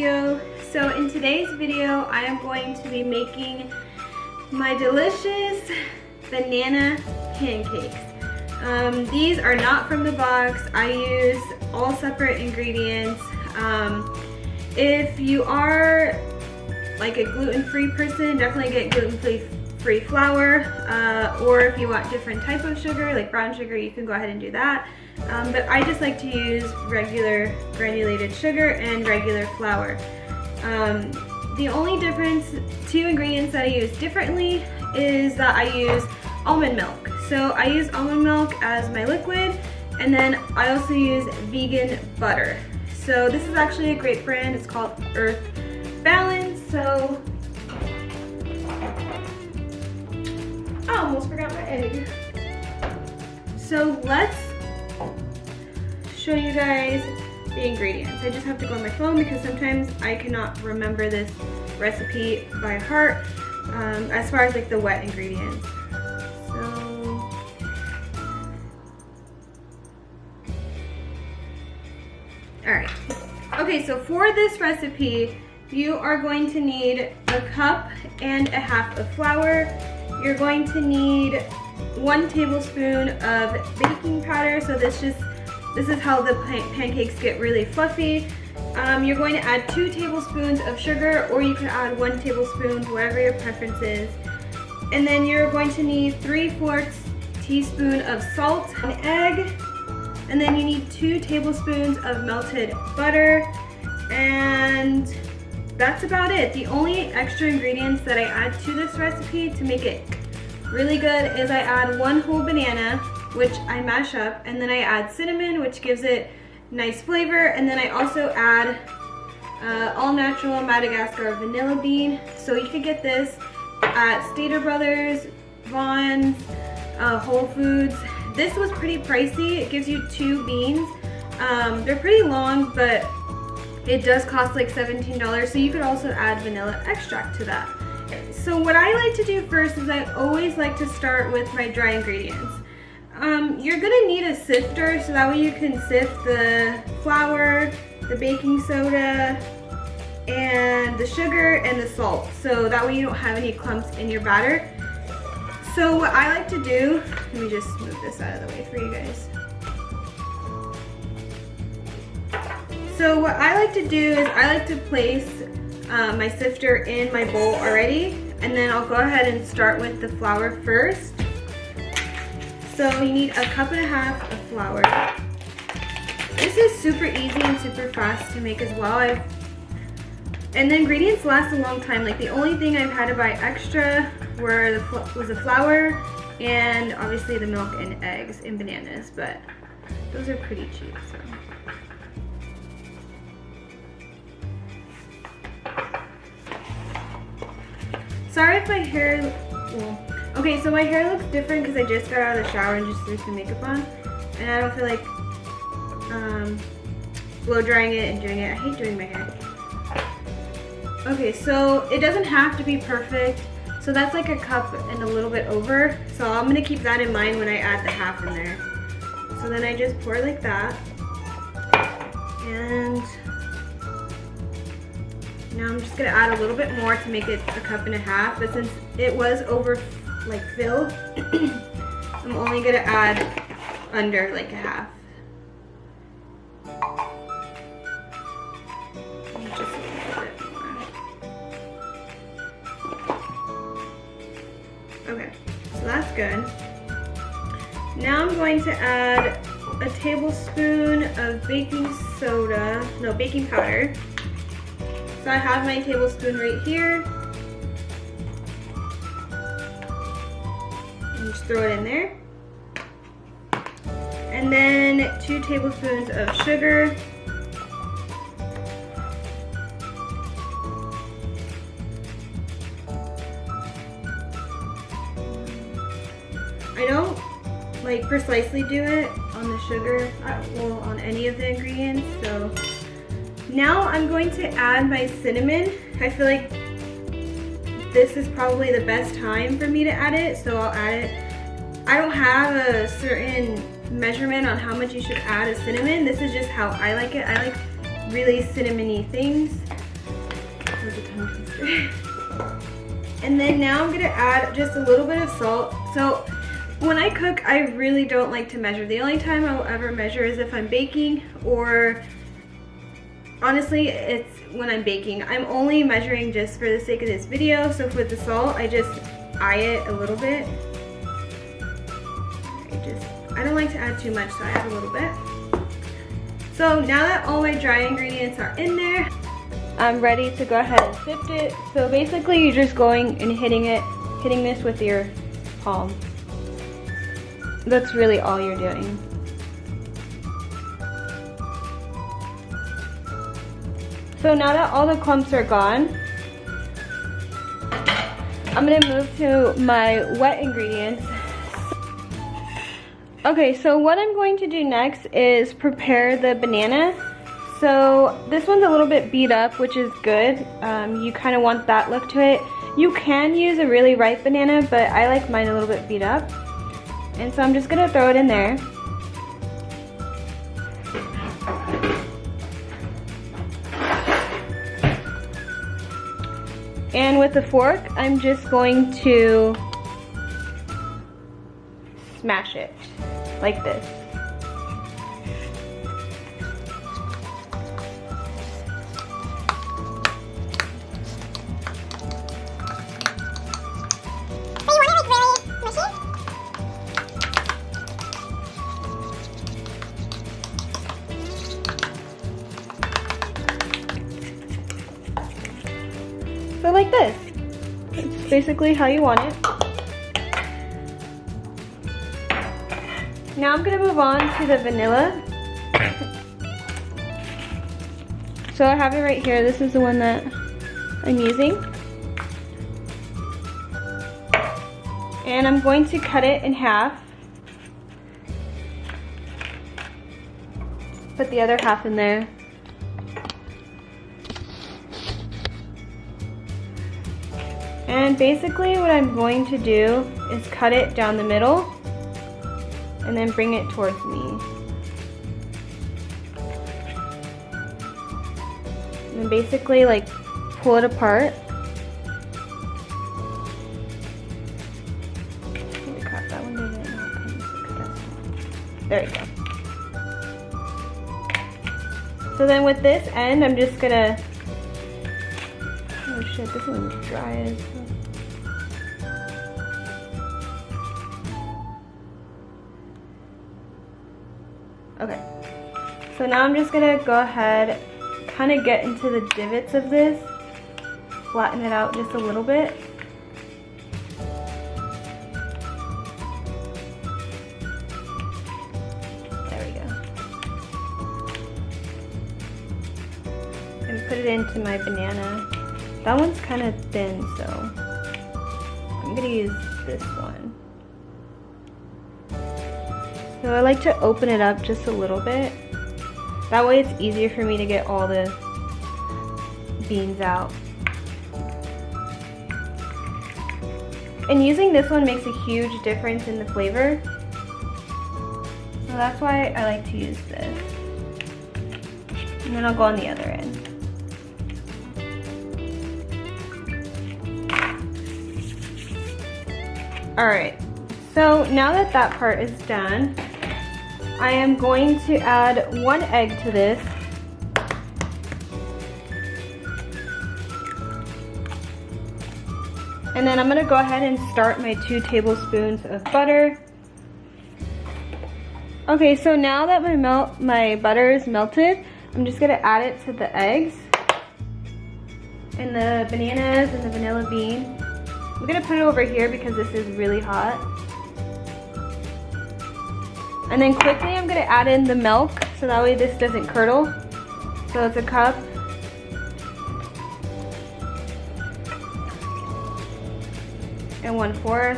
video. So in today's video, I am going to be making my delicious banana pancakes. These are not from the box. I use all separate ingredients. If you are like a gluten-free person, definitely get gluten-free flour, or if you want different type of sugar, like brown sugar, you can go ahead and do that. But I just like to use regular granulated sugar and regular flour. The only difference, two ingredients that I use differently, is that I use almond milk. So I use almond milk as my liquid, and then I also use vegan butter. So this is actually a great brand. It's called Earth Balance. So I almost forgot my egg. So let's show you guys the ingredients. I just have to go on my phone because sometimes I cannot remember this recipe by heart, as far as like the wet ingredients. So alright. Okay, so for this recipe, you are going to need a cup and a half of flour. You're going to need 1 tablespoon of baking powder. So this is how the pancakes get really fluffy. You're going to add 2 tablespoons of sugar, or you could add 1 tablespoon, whatever your preference is. And then you're going to need 3/4 teaspoon of salt, an egg, and then you need 2 tablespoons of melted butter, and that's about it. The only extra ingredients that I add to this recipe to make it really good is I add 1 whole banana, which I mash up, and then I add cinnamon, which gives it nice flavor, and then I also add all natural Madagascar vanilla bean. So you could get this at Stater Brothers, Vaughn's, Whole Foods. This was pretty pricey. It gives you 2 beans. They're pretty long, but it does cost like $17, so you could also add vanilla extract to that. So what I like to do first is I always like to start with my dry ingredients. You're gonna need a sifter, so that way you can sift the flour, the baking soda, and the sugar and the salt, so that way you don't have any clumps in your batter. So what I like to do, let me just move this out of the way for you guys. So what I like to do is I like to place my sifter in my bowl already, and then I'll go ahead and start with the flour first. So you need 1.5 cups of flour. This is super easy and super fast to make as well. And the ingredients last a long time. Like the only thing I've had to buy extra was the flour and obviously the milk and eggs and bananas, but those are pretty cheap. Sorry if my hair, okay, so my hair looks different because I just got out of the shower and just threw some makeup on, and I don't feel like blow drying it and doing it. I hate doing my hair. Okay, so it doesn't have to be perfect. So that's like 1 cup and a little bit over. So I'm gonna keep that in mind when I add the half in there. So then I just pour like that. And now I'm just gonna add a little bit more to make it 1.5 cups, but since it was over like filled, I'm only gonna add under like 1/2. Just a little bit more. Okay, so that's good. Now I'm going to add 1 tablespoon of baking powder. So I have my tablespoon right here. And just throw it in there. And then 2 tablespoons of sugar. I don't like precisely do it on the sugar, well, on any of the ingredients, so. Now I'm going to add my cinnamon. I feel like this is probably the best time for me to add it, so I'll add it. I don't have a certain measurement on how much you should add of cinnamon. This is just how I like it. I like really cinnamony things. And then now I'm gonna add just a little bit of salt. So when I cook, I really don't like to measure. The only time I'll ever measure is if I'm baking, or honestly, it's when I'm baking. I'm only measuring just for the sake of this video. So for the salt, I just eye it a little bit. I don't like to add too much, so I add a little bit. So now that all my dry ingredients are in there, I'm ready to go ahead and sift it. So basically you're just going and hitting this with your palm. That's really all you're doing. So now that all the clumps are gone, I'm gonna move to my wet ingredients. Okay, so what I'm going to do next is prepare the banana. So this one's a little bit beat up, which is good. You kind of want that look to it. You can use a really ripe banana, but I like mine a little bit beat up. And so I'm just gonna throw it in there. And with a fork, I'm just going to smash it like this. So like this. It's basically how you want it. Now I'm gonna move on to the vanilla. So I have it right here. This is the one that I'm using. And I'm going to cut it in half. Put the other half in there. And basically what I'm going to do is cut it down the middle and then bring it towards me. And then basically like pull it apart. Holy crap, that one didn't come successful. There we go. So then with this end, I'm just gonna, oh shit, this one's dry as well. Okay, so now I'm just gonna go ahead, kind of get into the divots of this, flatten it out just a little bit. There we go. And put it into my banana. That one's kind of thin, so I'm gonna use this one. So I like to open it up just a little bit. That way it's easier for me to get all the beans out. And using this one makes a huge difference in the flavor. So that's why I like to use this. And then I'll go on the other end. Alright, so now that that part is done, I am going to add 1 egg to this. And then I'm going to go ahead and start my 2 tablespoons of butter. Okay, so now that my butter is melted, I'm just going to add it to the eggs and the bananas and the vanilla bean. I'm going to put it over here because this is really hot. And then quickly I'm going to add in the milk so that way this doesn't curdle. So it's a cup. And 1/4.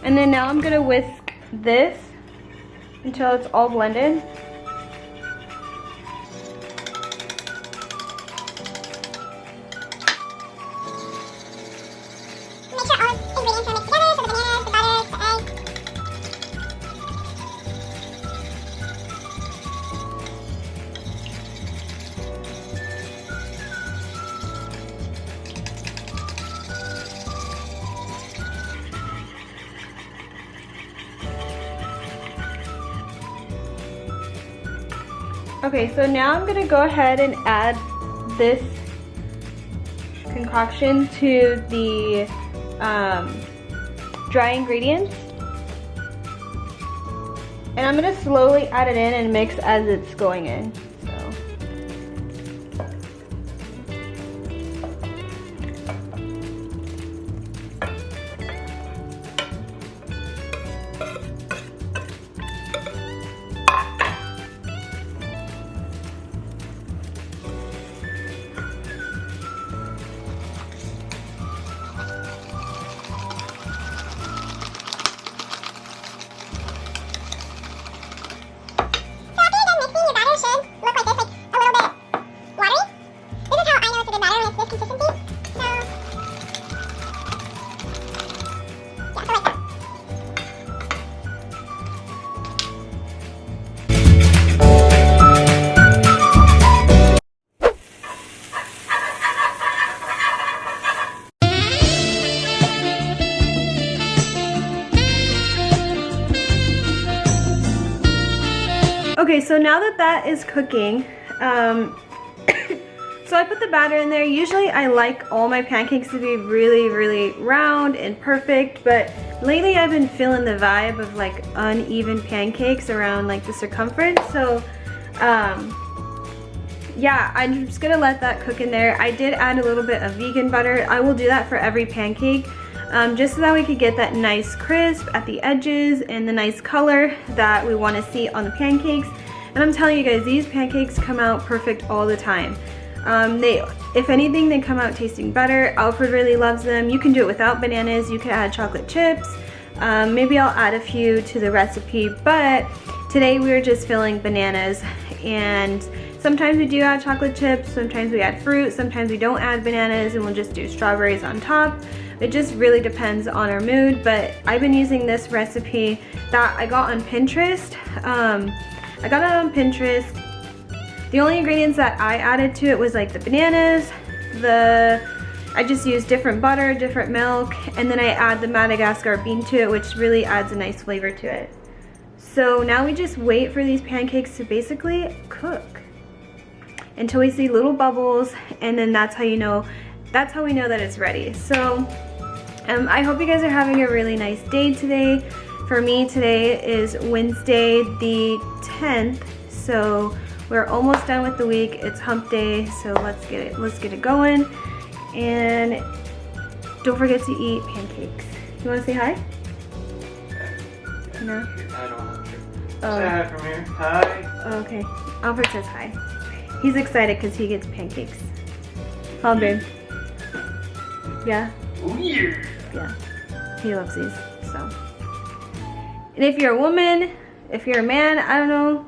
And then now I'm going to whisk this until it's all blended. Okay, so now I'm gonna go ahead and add this concoction to the dry ingredients. And I'm gonna slowly add it in and mix as it's going in. Okay, so now that that is cooking, so I put the batter in there. Usually I like all my pancakes to be really, really round and perfect, but lately I've been feeling the vibe of like uneven pancakes around like the circumference. So yeah, I'm just gonna let that cook in there. I did add a little bit of vegan butter. I will do that for every pancake, just so that we could get that nice crisp at the edges and the nice color that we want to see on the pancakes. And I'm telling you guys, these pancakes come out perfect all the time. If anything, they come out tasting better. Alfred really loves them. You can do it without bananas. You can add chocolate chips. Maybe I'll add a few to the recipe, but today we were just feeling bananas. And sometimes we do add chocolate chips, sometimes we add fruit, sometimes we don't add bananas, and we'll just do strawberries on top. It just really depends on our mood, but I've been using this recipe that I got on Pinterest. I got it on Pinterest. The only ingredients that I added to it was like the bananas, I just used different butter, different milk, and then I add the Madagascar bean to it, which really adds a nice flavor to it. So now we just wait for these pancakes to basically cook until we see little bubbles, and then that's how we know that it's ready. So I hope you guys are having a really nice day today. For me, today is Wednesday the 10th, so we're almost done with the week. It's hump day, so let's get it going. And don't forget to eat pancakes. You want to say hi? No? I don't want to. Oh. Say hi from here. Hi. Oh, okay. Alfred says hi. He's excited because he gets pancakes. Huh, babe? Yeah? Oh yeah. Yeah. He loves these, so. And if you're a woman, if you're a man, I don't know,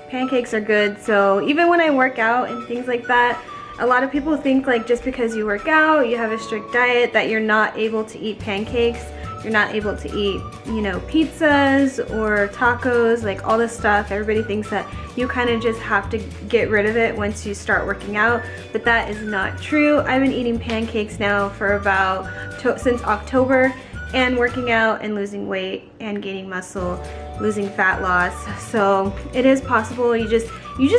pancakes are good. So even when I work out and things like that, a lot of people think like just because you work out, you have a strict diet, that you're not able to eat pancakes. You're not able to eat, you know, pizzas or tacos, like all this stuff. Everybody thinks that you kind of just have to get rid of it once you start working out, but that is not true. I've been eating pancakes now for since October, and working out and losing weight and gaining muscle, losing fat loss. So it is possible. You just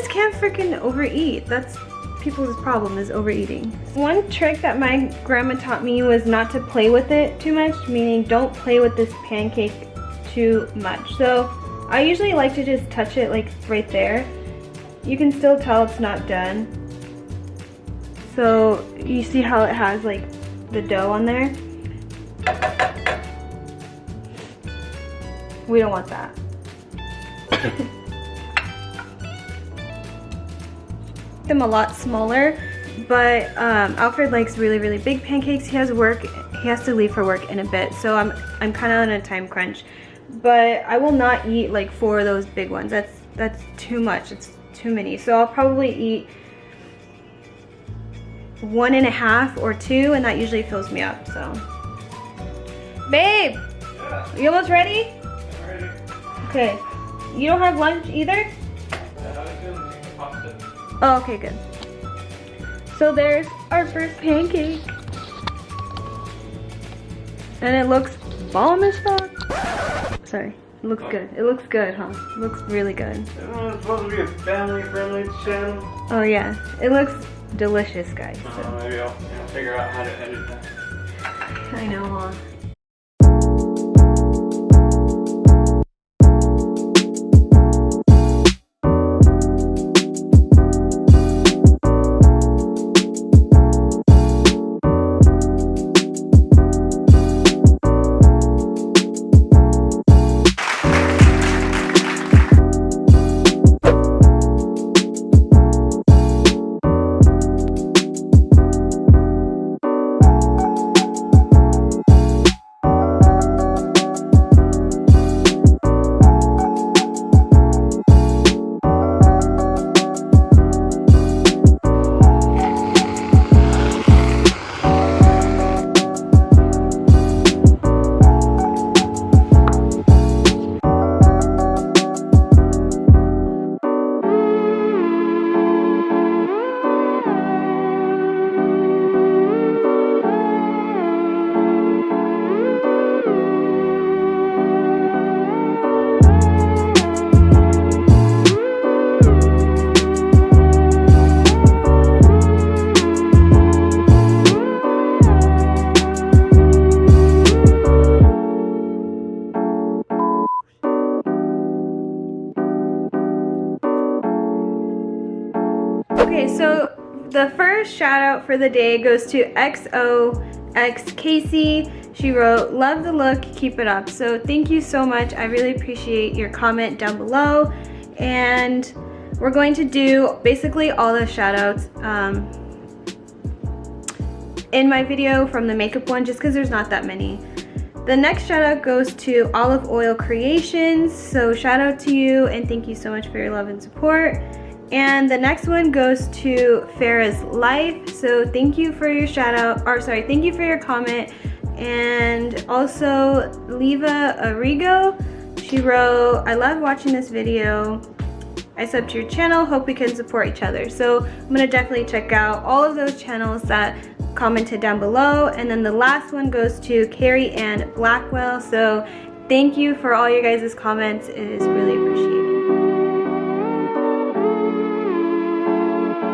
can't freaking overeat. That's people's problem, is overeating. One trick that my grandma taught me was not to play with it too much, meaning don't play with this pancake too much. So I usually like to just touch it like right there. You can still tell it's not done. So you see how it has like the dough on there? We don't want that. Them a lot smaller, but Alfred likes really, really big pancakes. He has to leave for work in a bit, so I'm kind of on a time crunch. But I will not eat like 4 of those big ones. That's too much. It's too many. So I'll probably eat 1.5 or 2, and that usually fills me up. So, babe, Yeah. you almost ready? I'm ready. Okay. You don't have lunch either? I was gonna make pasta. Oh, okay, good. So there's our first pancake. And it looks bomb as fuck. Sorry, looks good. It looks good, huh? It looks really good. It's supposed to be a family-friendly channel. Oh yeah, it looks delicious, guys. So. Maybe I'll figure out how to edit that. I know, huh? Okay, so the first shout out for the day goes to XOX Casey. She wrote, love the look, keep it up. So thank you so much. I really appreciate your comment down below. And we're going to do basically all the shout outs in my video from the makeup one, just because there's not that many. The next shout out goes to Olive Oil Creations. So shout out to you and thank you so much for your love and support. And the next one goes to Farah's Life. So thank you for your shout out, or sorry, thank you for your comment. And also Leva Arrigo, she wrote, I love watching this video. I sub to your channel, hope we can support each other. So I'm gonna definitely check out all of those channels that commented down below. And then the last one goes to Carrie Ann Blackwell. So thank you for all your guys' comments. It is really appreciated.